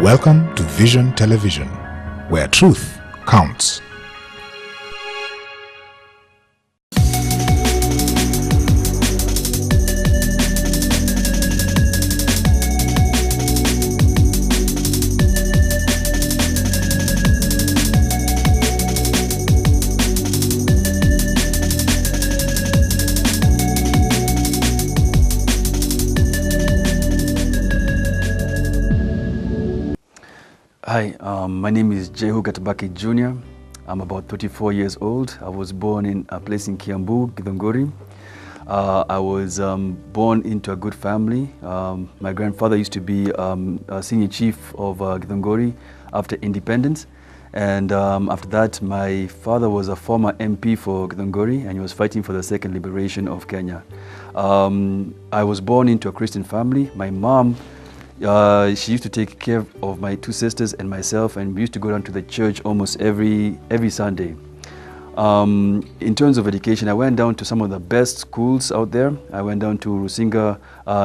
Welcome to Vision Television, where truth counts. Hi, my name is Njehu Gatabakis Jr. I'm about 34 years old. I was born in a place in Kiambu, Githunguri. I was born into a good family. My grandfather used to be a senior chief of Githunguri after independence. And after that, my father was a former MP for Githunguri, and he was fighting for the second liberation of Kenya. I was born into a Christian family. My mom, she used to take care of my two sisters and myself, and we used to go down to the church almost every Sunday. In terms of education, I went down to some of the best schools out there. I went down to Rusinga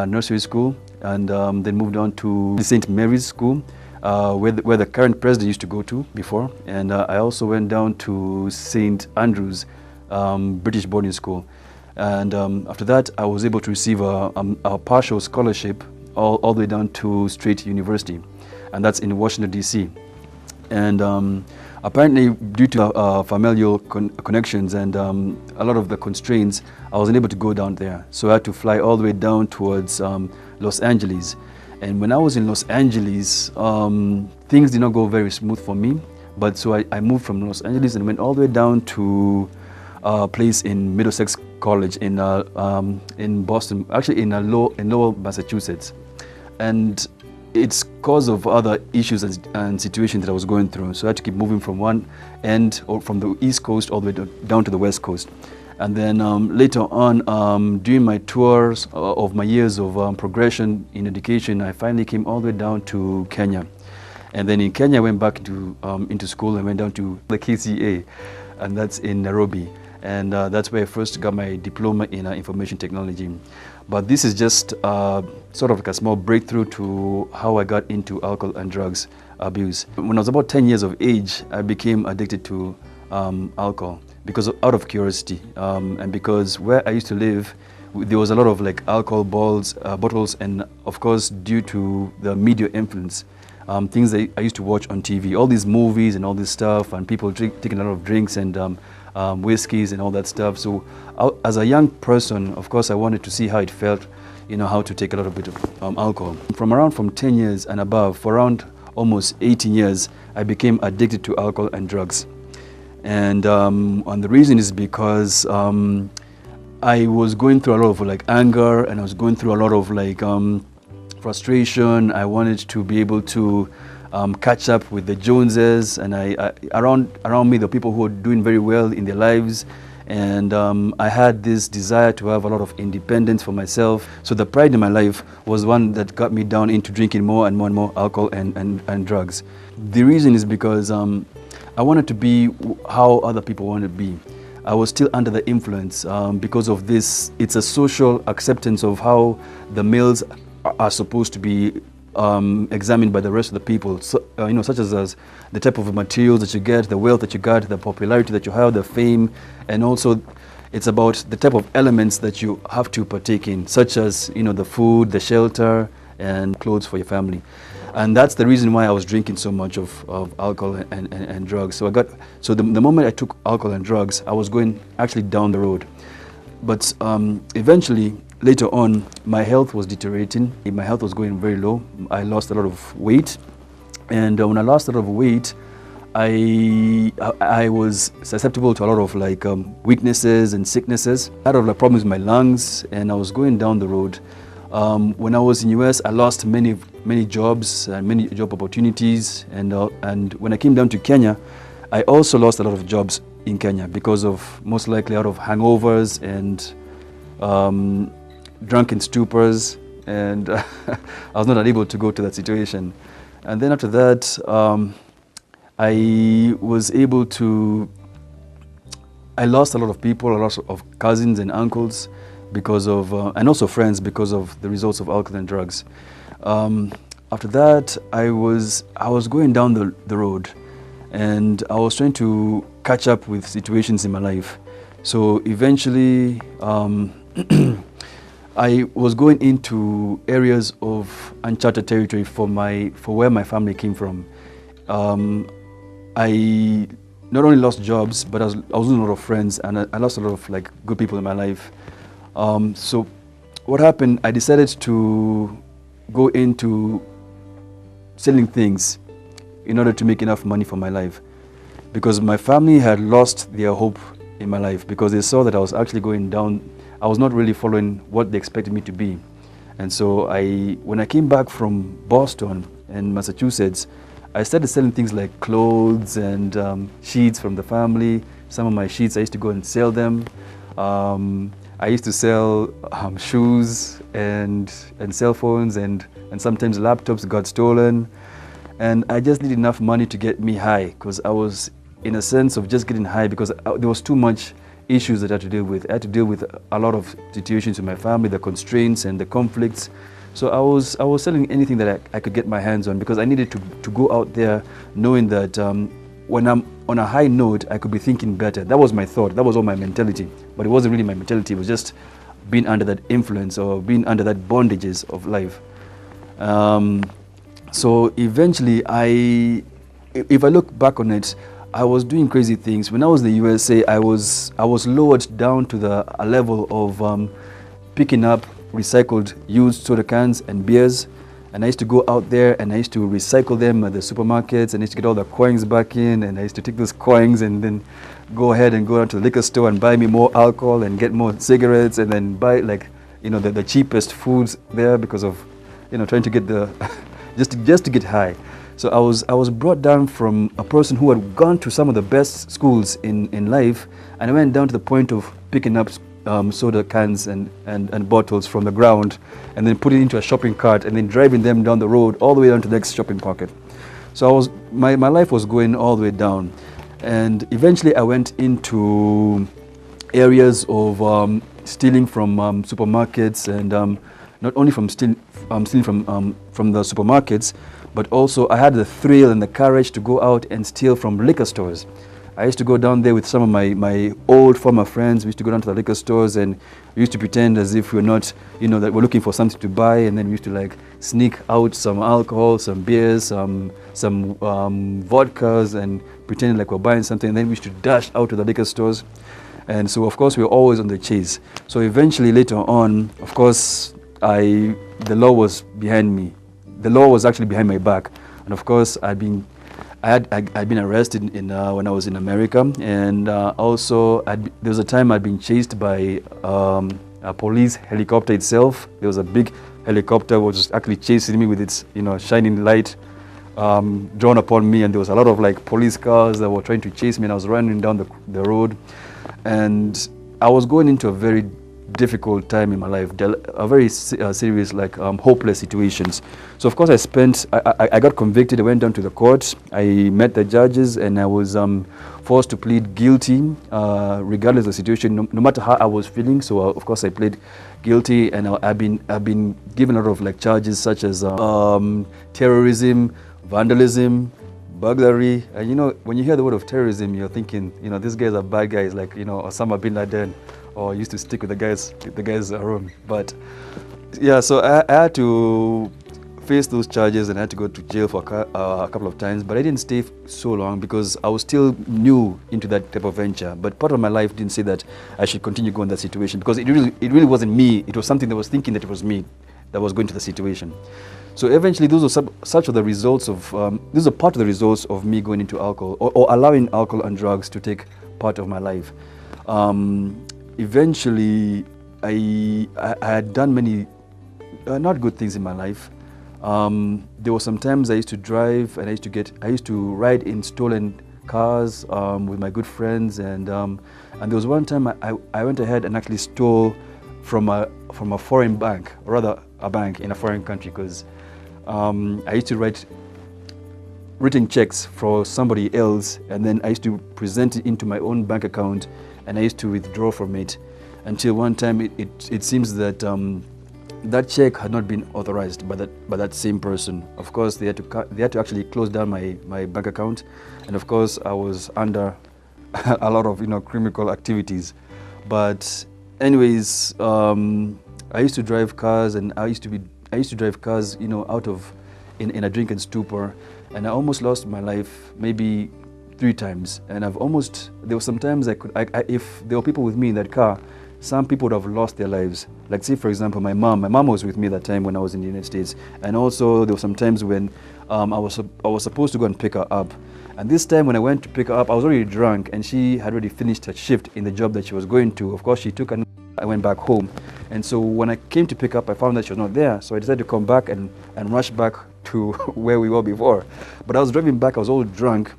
Nursery School, and then moved on to St. Mary's School, where the current president used to go to before. And I also went down to St. Andrew's British boarding school. And after that, I was able to receive a partial scholarship all the way down to Straight University, and that's in Washington, D.C. And apparently, due to familial connections and a lot of the constraints, I wasn't able to go down there. So I had to fly all the way down towards Los Angeles. And when I was in Los Angeles, things did not go very smooth for me. But so I moved from Los Angeles and went all the way down to a place in Middlesex College in Boston, actually in Lowell, Massachusetts. And it's because of other issues and situations that I was going through. So I had to keep moving from one end, or from the East Coast all the way down to the West Coast. And then later on, during my tours of my years of progression in education, I finally came all the way down to Kenya. And then in Kenya, I went back into school and went down to the KCA, and that's in Nairobi. And that's where I first got my diploma in information technology. But this is just sort of like a small breakthrough to how I got into alcohol and drugs abuse. When I was about 10 years of age, I became addicted to alcohol out of curiosity, and because where I used to live, there was a lot of like alcohol bottles, and of course due to the media influence, things that I used to watch on TV, all these movies and all this stuff, and people taking a lot of drinks and whiskeys and all that stuff. So as a young person, of course, I wanted to see how it felt, how to take a little bit of alcohol. From 10 years and above, for around almost 18 years, I became addicted to alcohol and drugs. And the reason is because I was going through a lot of like anger, and I was going through a lot of like frustration. I wanted to be able to catch up with the Joneses, and around me the people who were doing very well in their lives, and I had this desire to have a lot of independence for myself. So the pride in my life was one that got me down into drinking more and more alcohol and drugs. The reason is because I wanted to be how other people wanted to be. I was still under the influence because of this. It's a social acceptance of how the males are supposed to be examined by the rest of the people, so, such as the type of materials that you get, the wealth that you got, the popularity that you have, the fame, and also it's about the type of elements that you have to partake in, such as the food, the shelter, and clothes for your family. And that's the reason why I was drinking so much of alcohol and drugs. So the moment I took alcohol and drugs, I was going actually down the road. But eventually, later on, my health was deteriorating. My health was going very low. I lost a lot of weight. And when I lost a lot of weight, I was susceptible to a lot of like weaknesses and sicknesses. I had a lot of problems with my lungs, and I was going down the road. When I was in US, I lost many jobs and many job opportunities. And when I came down to Kenya, I also lost a lot of jobs in Kenya because of, most likely, out of hangovers and drunken stupors, and I was not able to go to that situation. And then after that, I lost a lot of people, a lot of cousins and uncles because of, and also friends because of the results of alcohol and drugs. after that, I was going down the road, and I was trying to catch up with situations in my life. So eventually, I was going into areas of uncharted territory for where my family came from. I not only lost jobs, but I was losing a lot of friends, and I lost a lot of like good people in my life. So what happened? I decided to go into selling things in order to make enough money for my life, because my family had lost their hope in my life because they saw that I was actually going down. I was not really following what they expected me to be. And so when I came back from Boston and Massachusetts, I started selling things like clothes and sheets from the family. Some of my sheets, I used to go and sell them. I used to sell shoes and cell phones, and sometimes laptops got stolen. And I just needed enough money to get me high, because I was in a sense of just getting high because there was too much issues that I had to deal with. I had to deal with a lot of situations in my family, the constraints and the conflicts. So I was selling anything that I could get my hands on, because I needed to go out there knowing that when I'm on a high note, I could be thinking better. That was my thought. That was all my mentality. But it wasn't really my mentality. It was just being under that influence or being under that bondages of life. So eventually, if I look back on it, I was doing crazy things. When I was in the USA, I was lowered down to a level of picking up recycled used soda cans and beers. And I used to go out there and I used to recycle them at the supermarkets, and I used to get all the coins back in, and I used to take those coins and then go ahead and go down to the liquor store and buy me more alcohol and get more cigarettes, and then buy the cheapest foods there, because of trying to get the just to get high. So I was brought down from a person who had gone to some of the best schools in life, and I went down to the point of picking up soda cans and bottles from the ground, and then putting it into a shopping cart, and then driving them down the road all the way down to the next shopping pocket. So my life was going all the way down, and eventually I went into areas of stealing from supermarkets, and not only from stealing from the supermarkets, but also I had the thrill and the courage to go out and steal from liquor stores. I used to go down there with some of my old former friends. We used to go down to the liquor stores, and we used to pretend as if we're not, that we're looking for something to buy, and then we used to like sneak out some alcohol, some beers, some vodkas, and pretending like we're buying something, and then we used to dash out to the liquor stores. And so of course we were always on the chase. So eventually later on, of course, the law was behind me. The law was actually behind my back, and of course I'd been arrested when I was in America, and also there was a time I'd been chased by a police helicopter itself. There was a big helicopter which was actually chasing me with its shining light drawn upon me, and there was a lot of like police cars that were trying to chase me, and I was running down the road, and I was going into a very difficult time in my life, a very serious, hopeless situations. So of course I got convicted. I went down to the court. I met the judges, and I was forced to plead guilty, regardless of the situation, no matter how I was feeling. So of course I plead guilty, and I've been given a lot of charges such as terrorism, vandalism, burglary. And when you hear the word of terrorism, you're thinking, these guys are bad guys, like Osama bin Laden, or used to stick with the guys around. But yeah, so I had to face those charges, and I had to go to jail for a couple of times. But I didn't stay so long because I was still new into that type of venture. But part of my life didn't say that I should continue going that situation, because it really wasn't me. It was something that was thinking that it was me that was going to the situation. So eventually, those are such of the results of these are part of the results of me going into alcohol, or allowing alcohol and drugs to take part of my life. Eventually, I had done many not good things in my life. There were some times I used to drive, and I used to ride in stolen cars with my good friends, and there was one time I went ahead and actually stole from a foreign bank, or rather a bank in a foreign country, because I used to write written checks for somebody else, and then I used to present it into my own bank account, and I used to withdraw from it, until one time it seems that that check had not been authorized by that same person. Of course, they had to actually close down my bank account, and of course, I was under a lot of criminal activities. But anyways, I used to drive cars, and I used to drive cars, out of in a drunken stupor, and I almost lost my life maybe 3 times. And there were some times if there were people with me in that car, some people would have lost their lives. Like, say for example, my mom was with me that time when I was in the United States, and also there were some times when I was supposed to go and pick her up. And this time when I went to pick her up, I was already drunk, and she had already finished her shift in the job that she was going to. Of course, she took and I went back home. And so when I came to pick up, I found that she was not there. So I decided to come back and rush back to where we were before. But I was driving back, I was all drunk.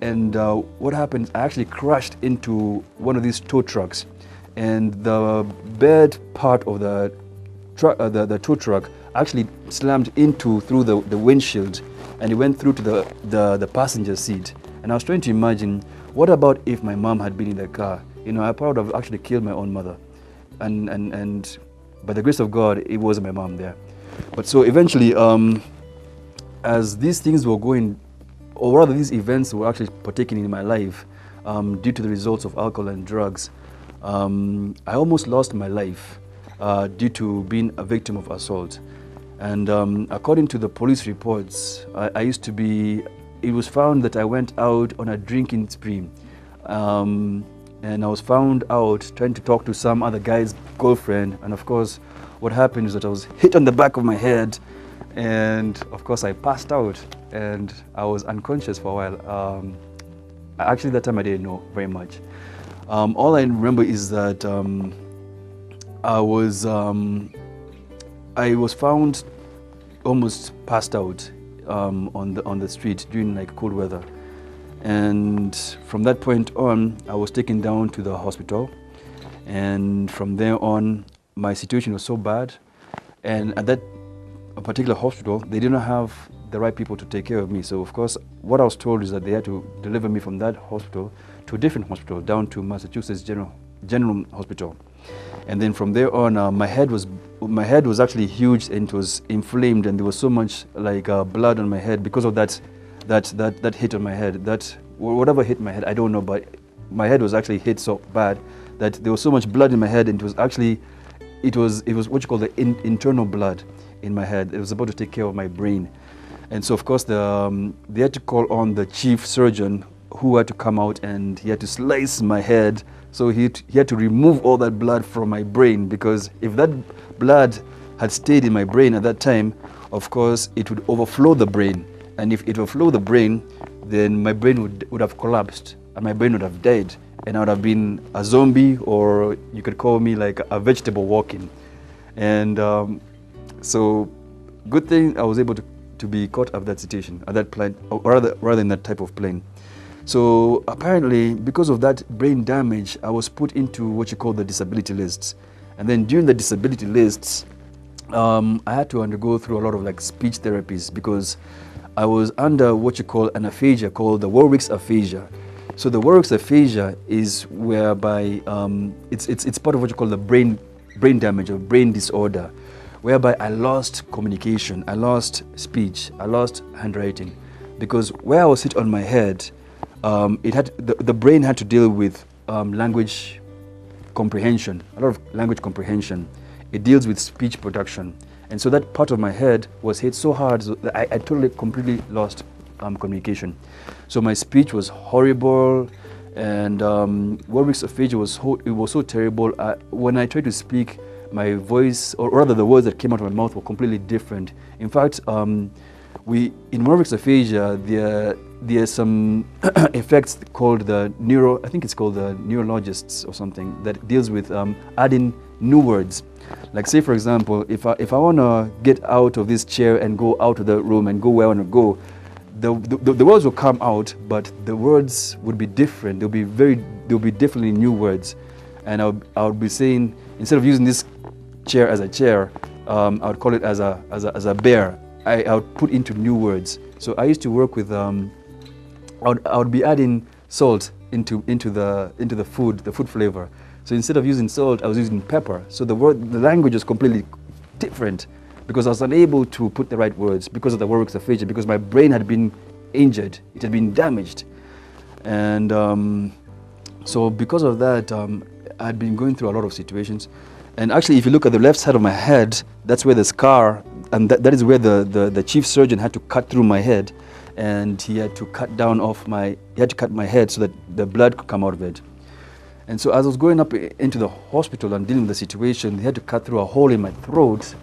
And what happened, I actually crashed into one of these tow trucks. And the bed part of the tow truck actually slammed through the windshield, and it went through to the passenger seat. And I was trying to imagine, what about if my mom had been in the car? I probably would have actually killed my own mother. And by the grace of God, it wasn't my mom there. But so eventually, as these things were going, or rather these events were actually partaking in my life, due to the results of alcohol and drugs, I almost lost my life due to being a victim of assault. And according to the police reports, it was found that I went out on a drinking spree. And I was found out trying to talk to some other guy's girlfriend. And of course, what happened is that I was hit on the back of my head. And of course, I passed out and I was unconscious for a while. Actually, that time I didn't know very much. All I remember is that I was found almost passed out on the street during like cold weather. And from that point on, I was taken down to the hospital. And from there on, my situation was so bad. And at that particular hospital, they didn't have the right people to take care of me. So of course, what I was told is that they had to deliver me from that hospital to a different hospital, down to Massachusetts General Hospital. And then from there on, my head was actually huge, and it was inflamed, and there was so much like blood on my head because of that hit on my head. That whatever hit my head, I don't know, but my head was actually hit so bad that there was so much blood in my head, and it was what you call the internal blood in my head. It was about to take care of my brain. And so of course they had to call on the chief surgeon, who had to come out, and he had to slice my head. So he had to remove all that blood from my brain, because if that blood had stayed in my brain at that time, of course it would overflow the brain. And if it overflowed the brain, then my brain would have collapsed, and my brain would have died, and I would have been a zombie, or you could call me like a vegetable walking. And so good thing I was able to be caught out of that situation, at that plane, or rather in that type of plane. So apparently, because of that brain damage, I was put into what you call the disability lists. And then during the disability lists, I had to undergo through a lot of like speech therapies, because I was under what you call an aphasia called the Warwick's aphasia. So the Warwick's aphasia is whereby it's part of what you call the brain damage or brain disorder, whereby I lost communication, I lost speech, I lost handwriting, because where I was hit on my head, the brain had to deal with language comprehension, a lot of language comprehension. It deals with speech production. And so that part of my head was hit so hard that I completely lost communication. So my speech was horrible, and Warwick's aphasia was so terrible. When I tried to speak, my voice, or rather the words that came out of my mouth, were completely different. In fact, in Warwick's aphasia, there are some effects called I think it's called the neurologists or something, that deals with adding new words. Like say for example, if I want to get out of this chair and go out of the room and go where I want to go, the words will come out, but the words would be different. They'll be definitely new words. And I would be saying, instead of using this chair as a chair, I would call it as a bear. I would put into new words. So I used to work with I would be adding salt into the food flavor. So instead of using salt, I was using pepper. So the language was completely different because I was unable to put the right words because of the works aphasia, because my brain had been injured, it had been damaged. And so because of that, I'd been going through a lot of situations. And actually, if you look at the left side of my head, that's where the scar, and that is where the chief surgeon had to cut through my head, and he had to cut my head so that the blood could come out of it. And so as I was going up into the hospital and dealing with the situation, they had to cut through a hole in my throat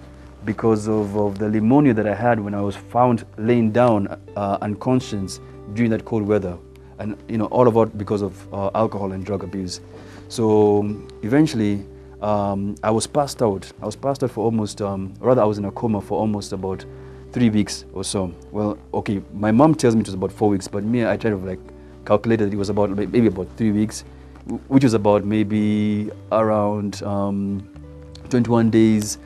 because of the pneumonia that I had when I was found laying down unconscious during that cold weather. And all of it because of alcohol and drug abuse. So eventually, I was passed out. I was passed out for almost, rather I was in a coma for almost about 3 weeks or so. Well, okay, my mom tells me it was about 4 weeks, but me, I tried to calculate it was about maybe about 3 weeks, which was about maybe around 21 days.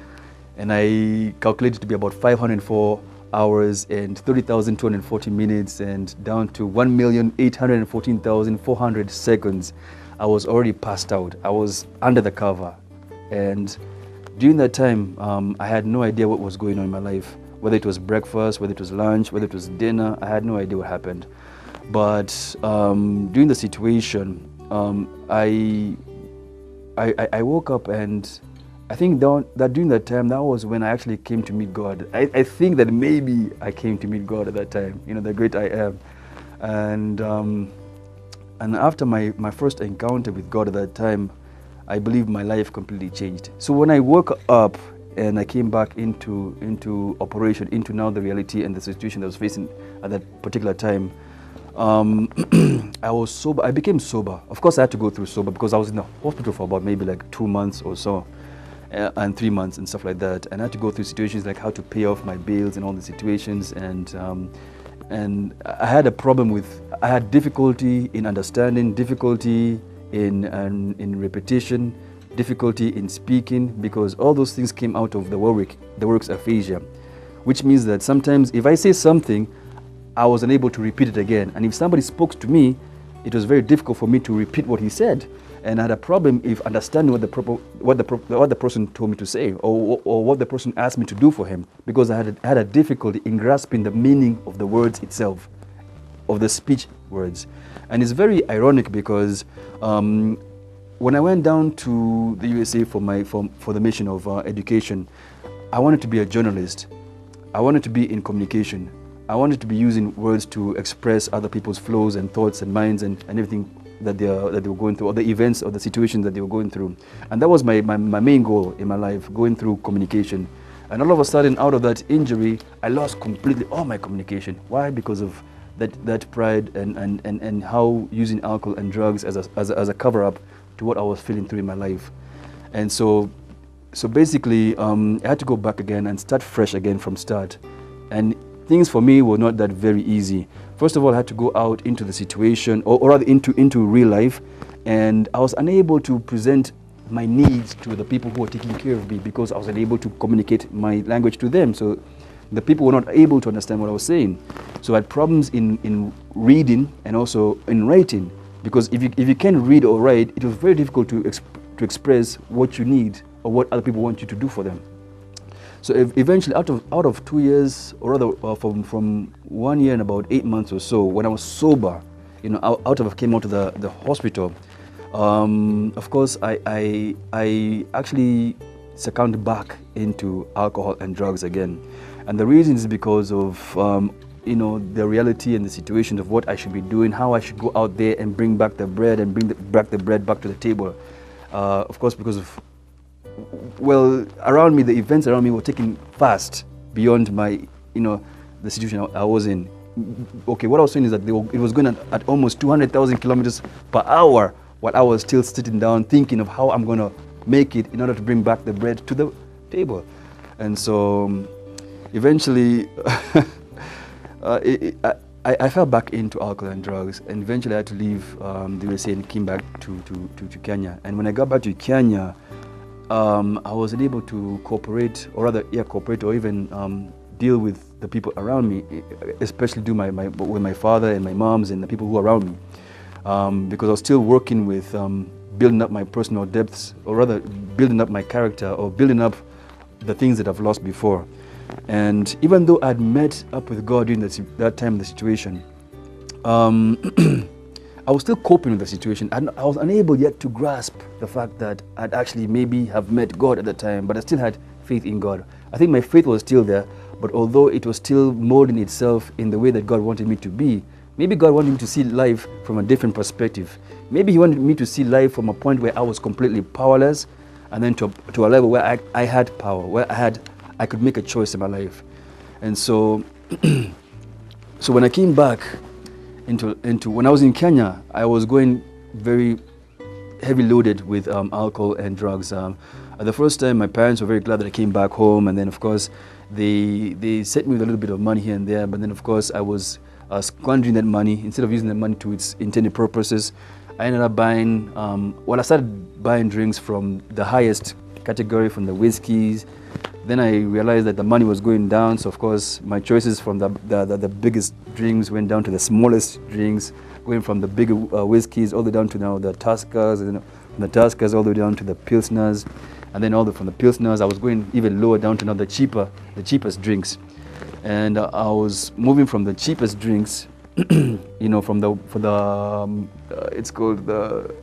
And I calculated to be about 504 hours and 30,240 minutes and down to 1,814,400 seconds. I was already passed out. I was under the cover. And during that time, I had no idea what was going on in my life, whether it was breakfast, whether it was lunch, whether it was dinner. I had no idea what happened. But during the situation, I woke up, and I think that during that time, that was when I actually came to meet God. I think that maybe I came to meet God at that time, the great I am. And after my first encounter with God at that time, I believe my life completely changed. So when I woke up and I came back into operation, into now the reality and the situation that I was facing at that particular time, I was sober. I became sober. Of course, I had to go through sober because I was in the hospital for about maybe 2 months or so. And 3 months and stuff like that, and I had to go through situations like how to pay off my bills and all the situations, and I had a problem with, I had difficulty in understanding, difficulty in repetition, difficulty in speaking, because all those things came out of the works aphasia, which means that sometimes if I say something, I was unable to repeat it again, and if somebody spoke to me, it was very difficult for me to repeat what he said. And I had a problem if understanding what the person told me to say, or what the person asked me to do for him, because I had a difficulty in grasping the meaning of the words itself, of the speech words. And it's very ironic because when I went down to the USA for the mission of education, I wanted to be a journalist. I wanted to be in communication. I wanted to be using words to express other people's flows and thoughts and minds and everything that they were going through, or the events or the situations that they were going through. And that was my main goal in my life, going through communication. And all of a sudden, out of that injury, I lost completely all my communication. Why? Because of that pride and how using alcohol and drugs as a cover-up to what I was feeling through in my life. And so basically, I had to go back again and start fresh again from start. And things for me were not that very easy. First of all, I had to go out into the situation, or rather into real life, and I was unable to present my needs to the people who were taking care of me because I was unable to communicate my language to them. So the people were not able to understand what I was saying. So I had problems in reading and also in writing, because if you can't read or write, it was very difficult to express what you need or what other people want you to do for them. So eventually, out of 2 years, or rather from 1 year and about 8 months or so, when I was sober, came out of the hospital. Of course, I actually succumbed back into alcohol and drugs again, and the reason is because of the reality and the situation of what I should be doing, how I should go out there and bring back the bread and bring back the bread back to the table. Of course, because of around me, the events around me were taking fast beyond my, the situation I was in. Okay, what I was saying is that it was going at almost 200,000 kilometers per hour, while I was still sitting down thinking of how I'm going to make it in order to bring back the bread to the table. And so eventually, I fell back into alcohol and drugs, and eventually I had to leave the USA and came back to Kenya. And when I got back to Kenya, I was able to cooperate or even deal with the people around me, especially with my father and my moms and the people who are around me, because I was still working with building up my personal depths, or rather building up my character, or building up the things that I've lost before. And even though I'd met up with God during that time, the situation, I was still coping with the situation. I was unable yet to grasp the fact that I'd actually maybe have met God at the time, but I still had faith in God. I think my faith was still there, but although it was still molding itself in the way that God wanted me to be, maybe God wanted me to see life from a different perspective. Maybe He wanted me to see life from a point where I was completely powerless, and then to a level where I had power, where I could make a choice in my life. And so, so when I came back into when I was in Kenya, I was going very heavy loaded with alcohol and drugs. At the first time, my parents were very glad that I came back home, and then of course they sent me with a little bit of money here and there. But then of course I was squandering that money. Instead of using that money to its intended purposes, I ended up buying. I started buying drinks from the highest category, from the whiskeys. Then I realized that the money was going down, so of course my choices from the biggest drinks went down to the smallest drinks, going from the bigger whiskeys all the way down to now the Tuskers, and then from the Tuskers all the way down to the Pilsners, and then from the Pilsners I was going even lower down to now the cheapest drinks. And I was moving from the cheapest drinks, it's called the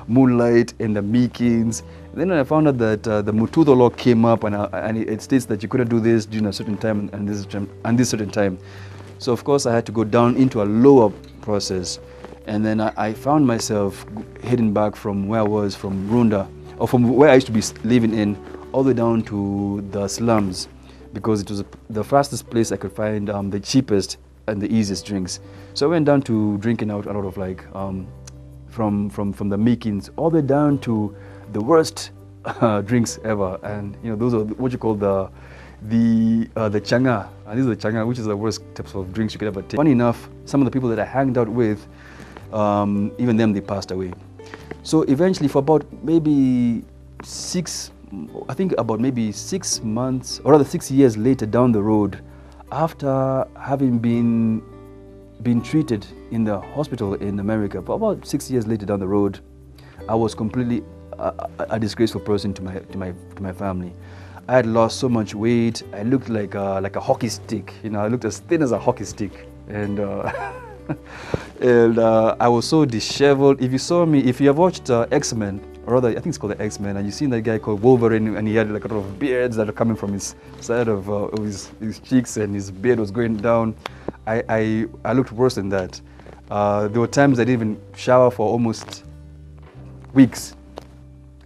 Moonlight and the Meekins. And then I found out that the Mutudo law came up, and it states that you couldn't do this during a certain time and this certain time. So of course I had to go down into a lower process, and then I found myself heading back from where I was, from Runda, or from where I used to be living in, all the way down to the slums, because it was the fastest place I could find the cheapest and the easiest drinks. So I went down to drinking out a lot of from the Meekins all the way down to the worst drinks ever, and those are what you call the changa. And these are the changa, which is the worst types of drinks you could ever take. Funny enough, some of the people that I hanged out with, even them, they passed away. So eventually, for about maybe 6 months, or rather 6 years later down the road, after having been treated in the hospital in America, for about 6 years later down the road, I was completely a disgraceful person to my family. I had lost so much weight. I looked like a hockey stick. I looked as thin as a hockey stick, and and I was so disheveled. If you have watched X-Men, or rather I think it's called the X-Men, and you've seen that guy called Wolverine, and he had like a lot of beards that are coming from his side of his cheeks, and his beard was going down. I looked worse than that. There were times I didn't even shower for almost weeks,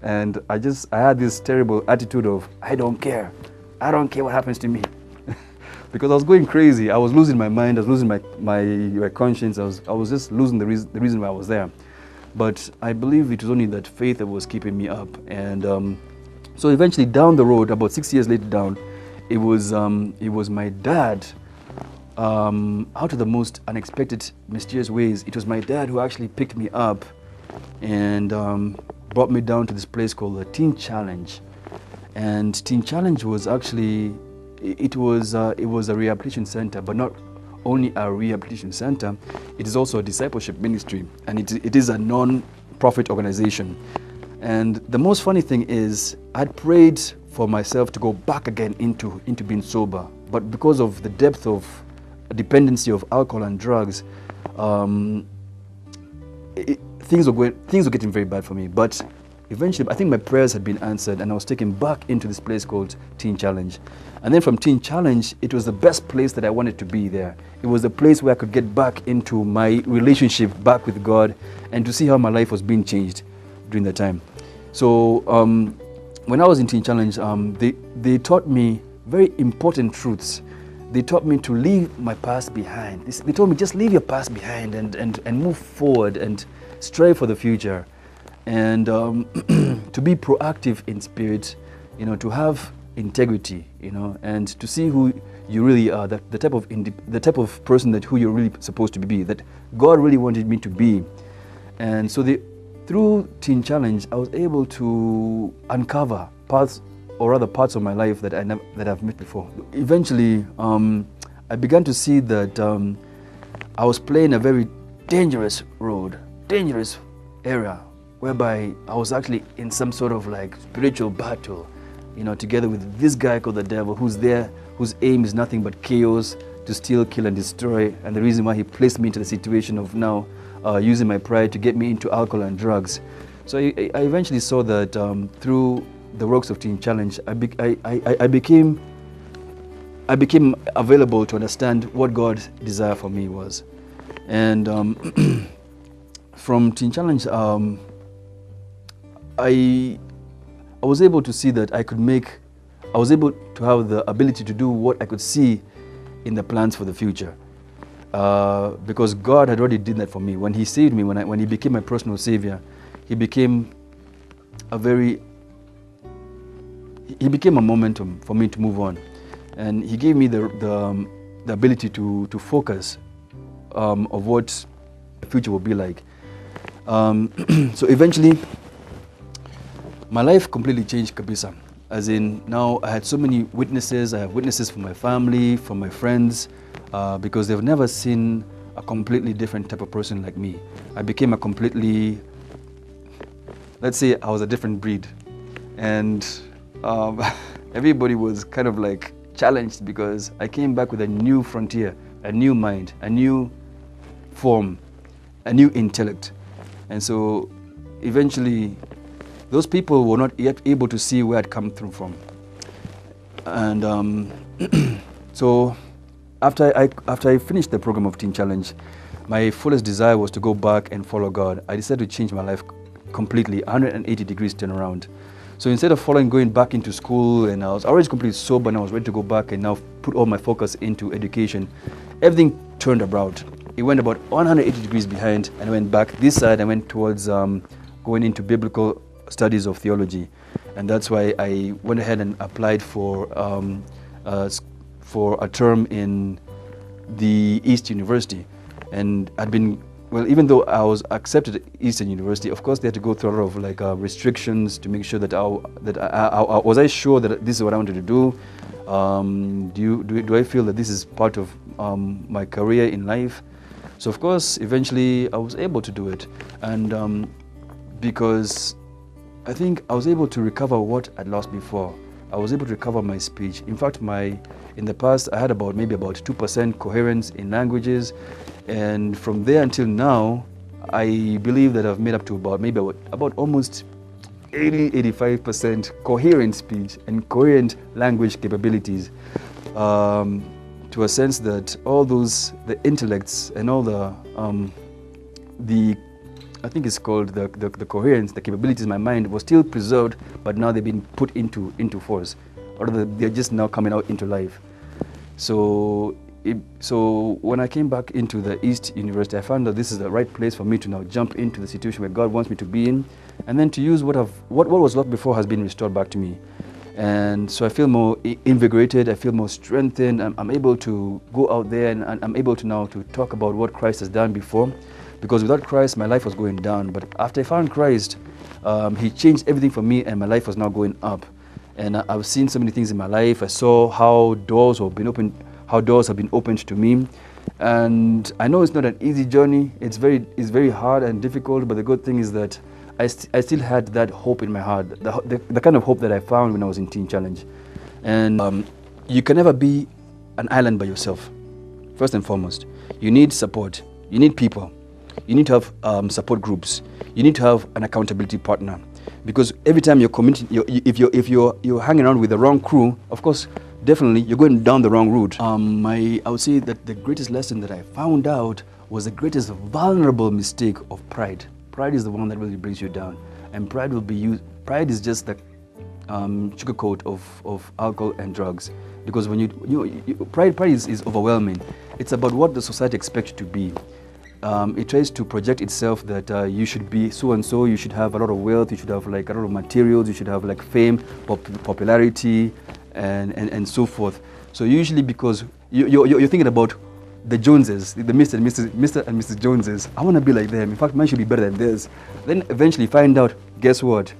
and I had this terrible attitude of I don't care what happens to me, because I was going crazy. I was losing my mind. I was losing my conscience. I was just losing the reason why I was there. But I believe it was only that faith that was keeping me up. And so eventually down the road, about 6 years later down, it was my dad, out of the most unexpected, mysterious ways. It was my dad who actually picked me up and brought me down to this place called the Teen Challenge. And Teen Challenge was actually, it was a rehabilitation center, but not only a rehabilitation center, it is also a discipleship ministry, and it is a non-profit organization. And the most funny thing is, I'd prayed for myself to go back again into being sober, but because of the depth of dependency of alcohol and drugs, things were getting very bad for me. But eventually, I think my prayers had been answered, and I was taken back into this place called Teen Challenge. And then from Teen Challenge, it was the best place that I wanted to be there. It was the place where I could get back into my relationship back with God, and to see how my life was being changed during that time. So when I was in Teen Challenge, they taught me very important truths. They taught me to leave my past behind. They told me, just leave your past behind and move forward and strive for the future. And to be proactive in spirit, to have integrity, and to see who you really are, the type of person who you're really supposed to be, that God really wanted me to be. And so through Teen Challenge, I was able to uncover parts of my life that I've met before. Eventually, I began to see that I was playing a very dangerous area, whereby I was actually in some sort of spiritual battle. together with this guy called the devil, who's there, whose aim is nothing but chaos, to steal, kill, and destroy. And the reason why he placed me into the situation of now using my pride to get me into alcohol and drugs. So I eventually saw that through the works of Teen Challenge, I became available to understand what God's desire for me was. And from Teen Challenge, I was able to see that I was able to have the ability to do what I could see in the plans for the future. Because God had already did that for me. When He saved me, when He became my personal Savior, He became a momentum for me to move on. And He gave me the ability to focus of what the future will be like. So eventually, my life completely changed kabisa. As in, now I had so many witnesses. I have witnesses from my family, from my friends, because they've never seen a completely different type of person like me. I became a completely, let's say I was a different breed. And everybody was kind of like challenged because I came back with a new frontier, a new mind, a new form, a new intellect. And so eventually, those people were not yet able to see where I'd come through from. And so after I finished the program of Teen Challenge, my fullest desire was to go back and follow God. I decided to change my life completely, 180 degrees turnaround. So instead of going back into school, and I was already completely sober and I was ready to go back and now put all my focus into education, everything turned about. It went about 180 degrees behind, and I went back this side. I went towards going into biblical studies of theology, and that's why I went ahead and applied for a term in the East University. And I'd been, well, even though I was accepted at Eastern University, of course they had to go through a lot of like restrictions to make sure that was I sure that this is what I wanted to do. Do I feel that this is part of my career in life? So of course, eventually I was able to do it, and because I think I was able to recover what I'd lost before. I was able to recover my speech. In fact, in the past, I had maybe about 2% coherence in languages, and from there until now, I believe that I've made up to about almost 80-85% coherent speech and coherent language capabilities. To a sense that all the intellects and all I think it's called the coherence, the capabilities in my mind were still preserved, but now they've been put into force, or they're just now coming out into life. So when I came back into the East University, I found that this is the right place for me to now jump into the situation where God wants me to be in, and then to use what was lost before has been restored back to me. And so I feel more invigorated, I feel more strengthened. I'm able to go out there, and I'm able to now to talk about what Christ has done before. Because without Christ, my life was going down. But after I found Christ, He changed everything for me, and my life was now going up. And I've seen so many things in my life. I saw how doors have been opened to me. And I know it's not an easy journey. It's very hard and difficult. But the good thing is that I still had that hope in my heart, the kind of hope that I found when I was in Teen Challenge. And you can never be an island by yourself. First and foremost, you need support. You need people. You need to have support groups. You need to have an accountability partner, because every time you're committing, if you're hanging around with the wrong crew, of course, definitely you're going down the wrong route. I would say that the greatest lesson that I found out was the greatest vulnerable mistake of pride. Pride is the one that really brings you down, and pride will be used. Pride is just the sugarcoat of alcohol and drugs, because when pride is overwhelming. It's about what the society expects you to be. It tries to project itself that you should be so and so, you should have a lot of wealth, you should have like a lot of materials, you should have like fame, popularity, and so forth. So usually, because you're thinking about the Joneses, the Mr. and Mrs. Joneses, I want to be like them. In fact, mine should be better than theirs. Then eventually find out, guess what?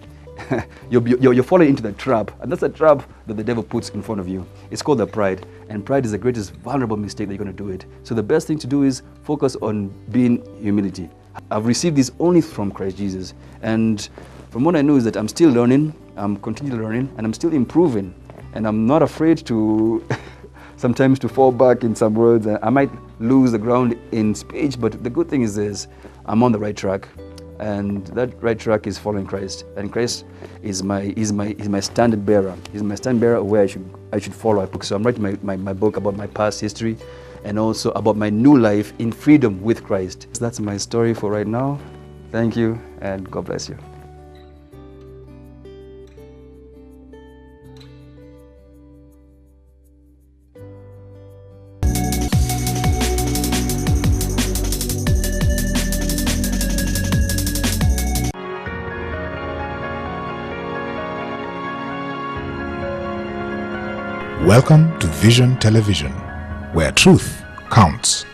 you're falling into the trap, and that's a trap that the devil puts in front of you. It's called the pride, and pride is the greatest vulnerable mistake that you're going to do it. So the best thing to do is focus on being humility. I've received this only from Christ Jesus, and from what I know is that I'm still learning. I'm continually learning, and I'm still improving. And I'm not afraid to sometimes to fall back in some words. I might lose the ground in speech, but the good thing is this: I'm on the right track, and that right track is following Christ. And Christ is my standard bearer. He's my standard bearer where I should follow. So I'm writing my book about my past history, and also about my new life in freedom with Christ. So that's my story for right now. Thank you, and God bless you. Welcome to Vision Television, where truth counts.